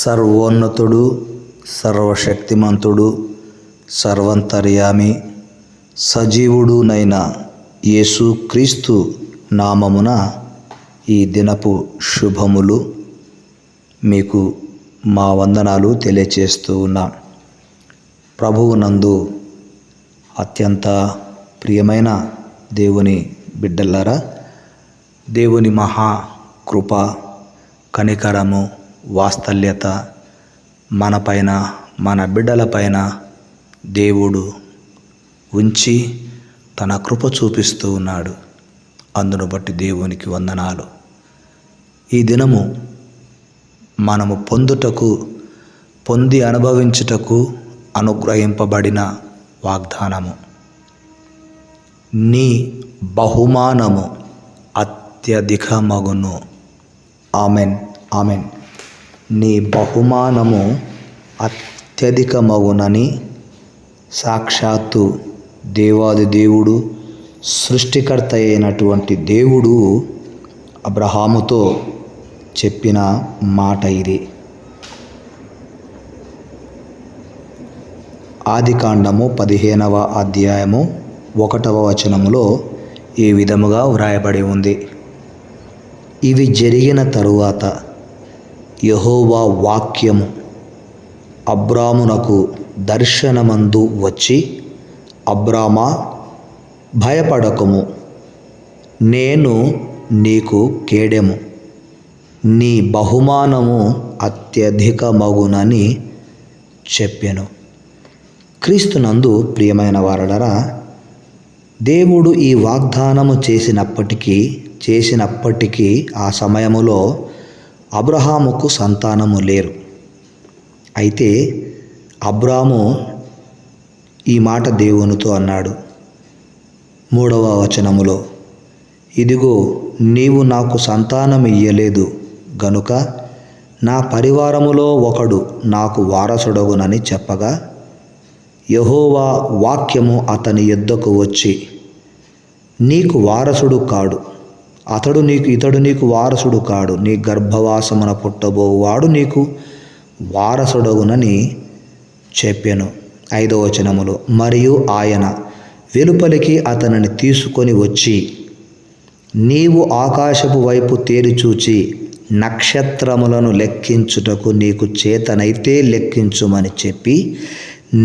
సర్వోన్నతుడు, సర్వశక్తిమంతుడు, సర్వంతర్యామి, సజీవుడునైన యేసుక్రీస్తు నామమున ఈ దినపు శుభములు మీకు మా వందనాలు తెలియచేస్తూ ఉన్నాం. ప్రభువునందు అత్యంత ప్రియమైన దేవుని బిడ్డలారా, దేవుని మహా కృప, కనికరము, వాత్సల్యత మనపైన, మన బిడ్డలపైన దేవుడు ఉంచి తన కృప చూపిస్తూ ఉన్నాడు. అందును బట్టి దేవునికి వందనాలు. ఈ దినము మనము పొంది అనుభవించుటకు అనుగ్రహింపబడిన వాగ్దానము, నీ బహుమానము అత్యధికమగును. Amen, amen. నీ బహుమానము అత్యధికమగునని సాక్షాత్తు దేవాది దేవుడు, సృష్టికర్త అయినటువంటి దేవుడు అబ్రహాముతో చెప్పిన మాట ఇది. ఆదికాండము 15వ అధ్యాయము 1వ వచనములో ఈ విధముగా వ్రాయబడి ఉంది. ఇవి జరిగిన తరువాత యెహోవా వాక్యము అబ్రామునకు దర్శనమందు వచ్చి, అబ్రామా, భయపడకుము, నేను నీకు కేడెము, నీ బహుమానము అత్యధికమగునని చెప్పెను. క్రీస్తునందు ప్రియమైన వారలారా, దేవుడు ఈ వాగ్దానము చేసినప్పటికీ ఆ సమయములో అబ్రహాముకు సంతానము లేరు. అయితే అబ్రాము ఈ మాట దేవునితో అన్నాడు. 3వ వచనములో, ఇదిగో నీవు నాకు సంతానం ఇయ్యలేదు గనుక నా పరివారములో ఒకడు నాకు వారసుడగునని చెప్పగా, యెహోవా వాక్యము అతని యొద్దకు వచ్చి, నీకు వారసుడు కాడు, ఇతడు నీకు వారసుడు కాడు, నీ గర్భవాసమున పుట్టబోవాడు నీకు వారసుడగునని చెప్పెను. 5వ వచనములో, మరియు ఆయన వెలుపలికి అతనిని తీసుకొని వచ్చి, నీవు ఆకాశపు వైపు తేరిచూచి నక్షత్రములను లెక్కించుటకు నీకు చేతనైతే లెక్కించుమని చెప్పి,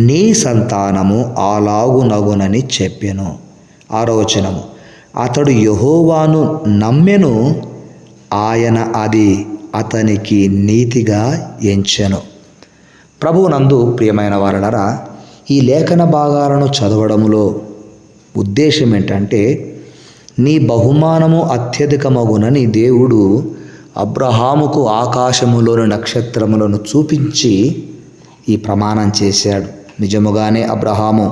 నీ సంతానము అలాగునగునని చెప్పెను. 6వ వచనము, అతడు యెహోవాను నమ్మెను, ఆయన అది అతనికి నీతిగా ఎంచెను. ప్రభువునందు ప్రియమైన వారలారా, ఈ లేఖన భాగాలను చదవడములో ఉద్దేశం ఏంటంటే, నీ బహుమానము అత్యధికమగునని దేవుడు అబ్రహాముకు ఆకాశములోని నక్షత్రములను చూపించి ఈ ప్రమాణం చేశాడు. నిజముగానే అబ్రహాము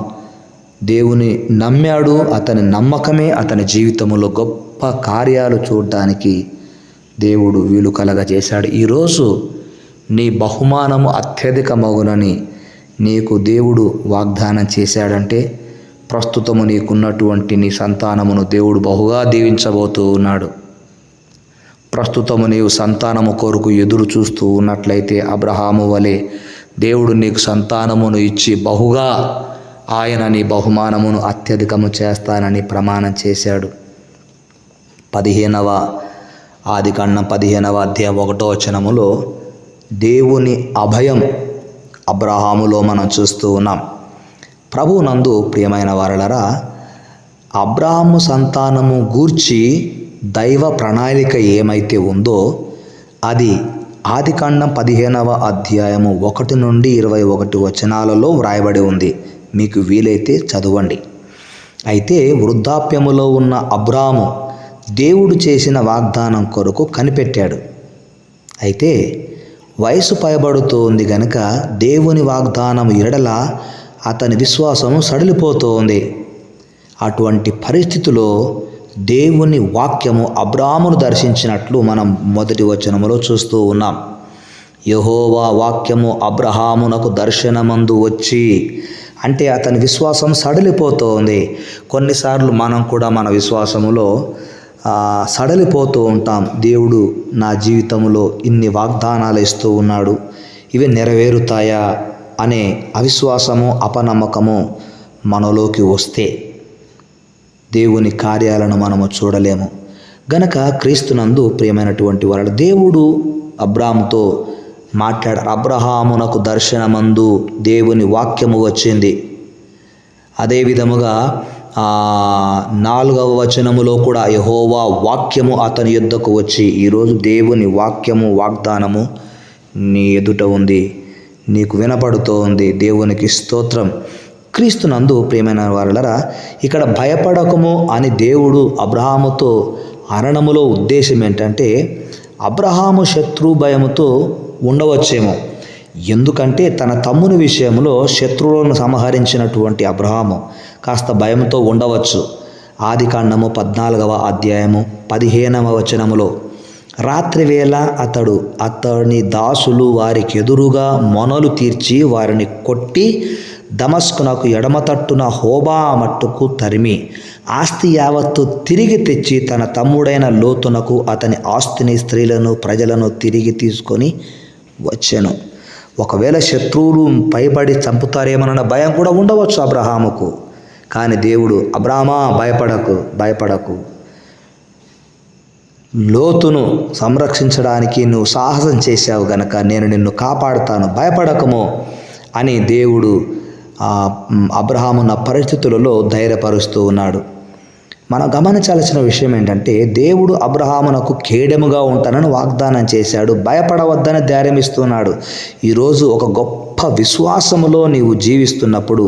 దేవుని నమ్మాడు. అతని నమ్మకమే అతని జీవితంలో గొప్ప కార్యాలు చూడడానికి దేవుడు వీలు కలగజేశాడు. ఈరోజు నీ బహుమానము అత్యధికమగునని నీకు దేవుడు వాగ్దానం చేశాడంటే, ప్రస్తుతము నీకున్నటువంటి నీ సంతానమును దేవుడు బహుగా దీవించబోతూ ఉన్నాడు. ప్రస్తుతము నీవు సంతానము కొరకు ఎదురు చూస్తూ ఉన్నట్లయితే అబ్రహాము వలె దేవుడు నీకు సంతానమును ఇచ్చి బహుగా ఆయన నీ బహుమానమును అత్యధికము చేస్తానని ప్రమాణం చేశాడు. ఆదికాండం 15వ అధ్యాయం 1వ వచనములో దేవుని అభయం అబ్రహాములో మనం చూస్తూ ఉన్నాం. ప్రభువునందు ప్రియమైన వారలారా, అబ్రహాము సంతానము గూర్చి దైవ ప్రణాళిక ఏమైతే ఉందో అది ఆదికాండం 15వ అధ్యాయము 1 నుండి 21 వచనాలలో వ్రాయబడి ఉంది. మీకు వీలైతే చదవండి. అయితే వృద్ధాప్యములో ఉన్న అబ్రాము దేవుడు చేసిన వాగ్దానం కొరకు కనిపెట్టాడు. అయితే వయసు పైబడుతోంది గనుక దేవుని వాగ్దానం ఎడల అతని విశ్వాసము సడిలిపోతోంది. అటువంటి పరిస్థితిలో దేవుని వాక్యము అబ్రామును దర్శించినట్లు మనం 1వ వచనములో చూస్తూ ఉన్నాం. యెహోవా వాక్యము అబ్రహామునకు దర్శనమందు వచ్చి, అంటే అతని విశ్వాసం సడిలిపోతోంది. కొన్నిసార్లు మనం కూడా మన విశ్వాసములో సడలిపోతూ ఉంటాం. దేవుడు నా జీవితంలో ఇన్ని వాగ్దానాలు ఇస్తూ ఉన్నాడు, ఇవి నెరవేరుతాయా అనే అవిశ్వాసము, అపనమ్మకము మనలోకి వస్తే దేవుని కార్యాలను మనము చూడలేము. గనక క్రీస్తునందు ప్రియమైనటువంటి వారు, దేవుడు అబ్రాహాముతో మాట్లాడారు. అబ్రహామునకు దర్శనమందు దేవుని వాక్యము వచ్చింది. అదే విధముగా 4వ వచనములో కూడా యెహోవా వాక్యము అతని యొద్దకు వచ్చి, ఈరోజు దేవుని వాక్యము, వాగ్దానము నీ ఎదుట ఉంది, నీకు వినపడుతూ ఉంది. దేవునికి స్తోత్రం. క్రీస్తునందు ప్రియమైన వారలారా, ఇక్కడ భయపడకము అని దేవుడు అబ్రహాముతో అనడములో ఉద్దేశం ఏంటంటే, అబ్రహాము శత్రు భయముతో ఉండవచ్చేమో. ఎందుకంటే తన తమ్ముని విషయంలో శత్రువులను సంహరించినటువంటి అబ్రహాము కాస్త భయంతో ఉండవచ్చు. ఆదికాండము 14వ అధ్యాయము 15వ వచనములో, రాత్రివేళ అతని దాసులు వారికి ఎదురుగా మొనలు తీర్చి వారిని కొట్టి దమస్కునకు ఎడమ తట్టున హోబా మట్టుకు తరిమి ఆస్తి యావత్తు తిరిగి తెచ్చి తన తమ్ముడైన లోతునకు అతని ఆస్తిని, స్త్రీలను, ప్రజలను తిరిగి తీసుకొని వచ్చెను. ఒకవేళ శత్రువులు పైబడి చంపుతారేమన్న భయం కూడా ఉండవచ్చు అబ్రహాముకు. కానీ దేవుడు, అబ్రామా భయపడకు, లోతును సంరక్షించడానికి నువ్వు సాహసం చేశావు గనక నేను నిన్ను కాపాడుతాను, భయపడకము అని దేవుడు అబ్రహామున్న పరిస్థితులలో ధైర్యపరుస్తూ ఉన్నాడు. మనం గమనించాల్సిన విషయం ఏంటంటే, దేవుడు అబ్రహామునకు కేడెముగా ఉంటానని వాగ్దానం చేశాడు, భయపడవద్దని ధైర్యం ఇస్తున్నాడు. ఈరోజు ఒక గొప్ప విశ్వాసములో నీవు జీవిస్తున్నప్పుడు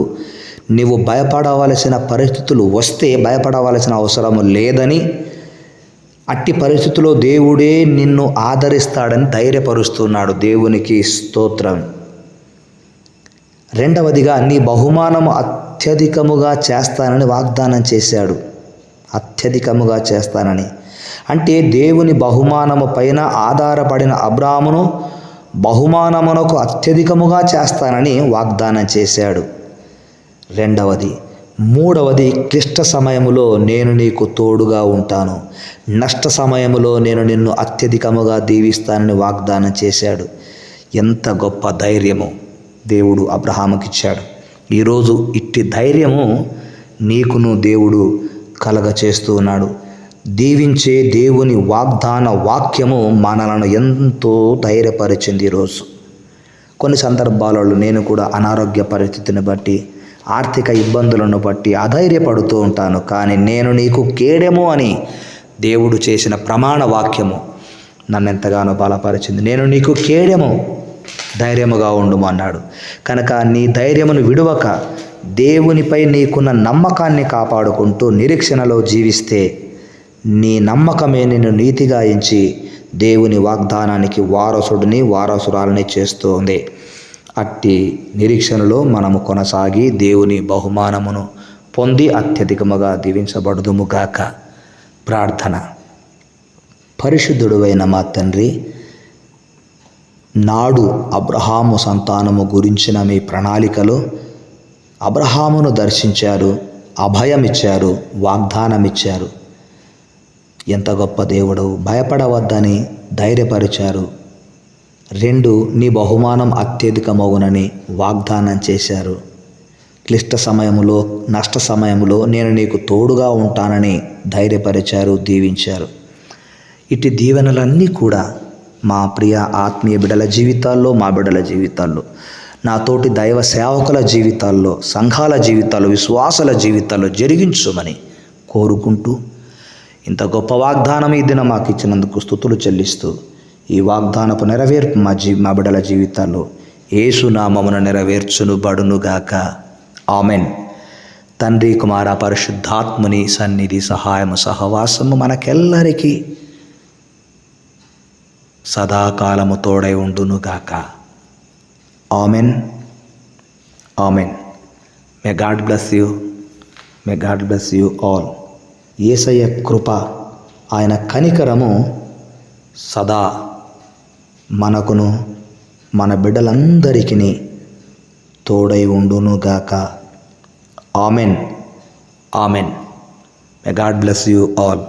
నీవు భయపడవలసిన పరిస్థితులు వస్తే భయపడవలసిన అవసరము లేదని, అట్టి పరిస్థితుల్లో దేవుడే నిన్ను ఆదరిస్తాడని ధైర్యపరుస్తున్నాడు. దేవునికి స్తోత్రం. రెండవదిగా, నీ బహుమానము అత్యధికముగా చేస్తానని వాగ్దానం చేశాడు. అత్యధికముగా చేస్తానని అంటే దేవుని బహుమానము పైన ఆధారపడిన అబ్రాహామును బహుమానమునకు అత్యధికముగా చేస్తానని వాగ్దానం చేశాడు. రెండవది. మూడవది, క్లిష్ట సమయములో నేను నీకు తోడుగా ఉంటాను, నష్ట సమయములో నేను నిన్ను అత్యధికముగా దీవిస్తానని వాగ్దానం చేశాడు. ఎంత గొప్ప ధైర్యము దేవుడు అబ్రహాముకిచ్చాడు. ఈరోజు ఇట్టి ధైర్యము నీకును దేవుడు కలగచేస్తూ ఉన్నాడు. దీవించే దేవుని వాగ్దాన వాక్యము మనలను ఎంతో ధైర్యపరిచింది. ఈరోజు కొన్ని సందర్భాలలో నేను కూడా అనారోగ్య పరిస్థితిని బట్టి, ఆర్థిక ఇబ్బందులను బట్టి అధైర్యపడుతూ ఉంటాను. కానీ నేను నీకు కేడెము అని దేవుడు చేసిన ప్రమాణ వాక్యము నన్ను ఎంతగానో బలపరిచింది. నేను నీకు కేడెము, ధైర్యముగా ఉండుము అన్నాడు. కనుక నీ ధైర్యమును విడువక దేవునిపై నీకున్న నమ్మకాన్ని కాపాడుకుంటూ నిరీక్షణలో జీవిస్తే నీ నమ్మకమే నిన్ను నీతిగా ఎంచి దేవుని వాగ్దానానికి వారసుడిని, వారసురాలని చేస్తుంది. అట్టి నిరీక్షణలో మనము కొనసాగి దేవుని బహుమానమును పొంది అత్యధికముగా దీవించబడుదుముగాక. ప్రార్థన. పరిశుద్ధుడువైన మా తండ్రి, నాడు అబ్రహాము సంతానము గురించిన మీ ప్రణాళికలో అబ్రహామును దర్శించారు, అభయమిచ్చారు, వాగ్దానమిచ్చారు. ఎంత గొప్ప దేవుడు! భయపడవద్దని ధైర్యపరిచారు. 2, నీ బహుమానం అత్యధికమగునని వాగ్దానం చేశారు. క్లిష్ట సమయములో, నష్ట సమయములో నేను నీకు తోడుగా ఉంటానని ధైర్యపరిచారు, దీవించారు. ఇటు దీవెనలన్నీ కూడా మా ప్రియ ఆత్మీయ బిడ్డల జీవితాల్లో, మా బిడ్డల జీవితాల్లో, నాతోటి దైవ సేవకుల జీవితాల్లో, సంఘాల జీవితాల్లో, విశ్వాసాల జీవితాల్లో జరిగించమని కోరుకుంటూ, ఇంత గొప్ప వాగ్దానం ఈ దినం మాకు ఇచ్చినందుకు స్తుతులు చెల్లిస్తూ, ఈ వాగ్దానపు నెరవేర్పు మా బిడ్డల జీవితాల్లో యేసు నామమున నెరవేర్చును బడునుగాక. ఆమెన్. తండ్రి, కుమార, పరిశుద్ధాత్మని సన్నిధి, సహాయము, సహవాసము మనకెల్లరికీ సదాకాలము తోడై ఉండునుగాక. Amen. Amen. May God bless you. May God bless you all. యేసయ్య కృప, ఆయన కనికరము సదా మనకును మన బిడ్డలందరికీ తోడై ఉండునుగాక. Amen. Amen. May God bless you all.